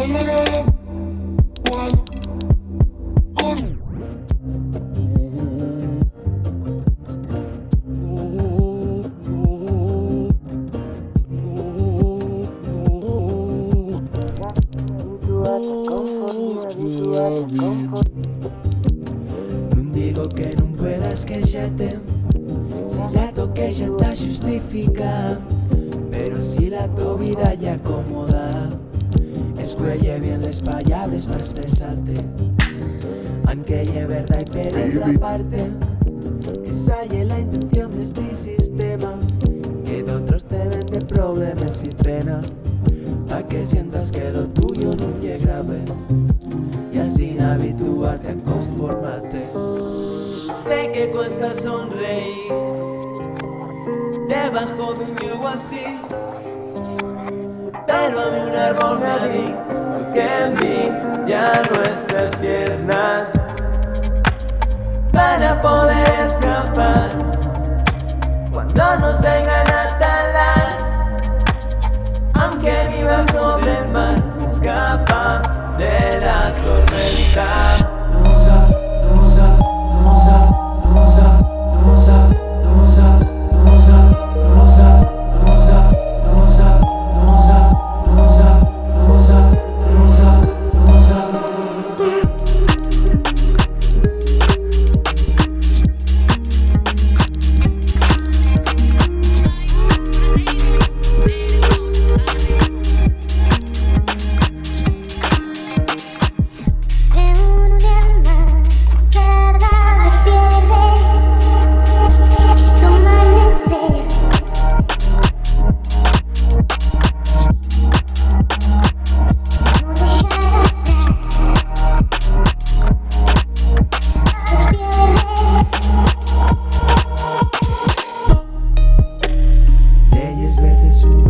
Non digo que non puedas queixarte si la toqueja está justificada, pero si la tu vida ya cómoda escuelle bien les pallables per expressar-te, aunque hi verdad y per otra parte que salle la intención de este sistema que de otros te vende problemas y pena, pa' que sientas que lo tuyo no es grave y así habituarte a conformarte. Sé que cuesta sonreír debajo de un yugo así, pero a mí un árbol me ha dicho que en mí ya nuestras piernas van a poder escapar cuando nos vengan a talar, aunque ni bajo del mar se escapa de la tormenta.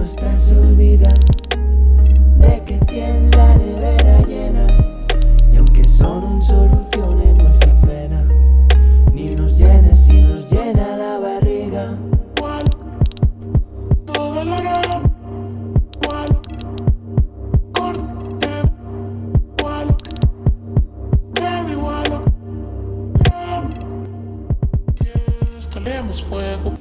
Hasta se olvida de que tiene la nevera llena, y aunque son soluciones no es pena, ni nos llena si nos llena la barriga. Tenemos fuego.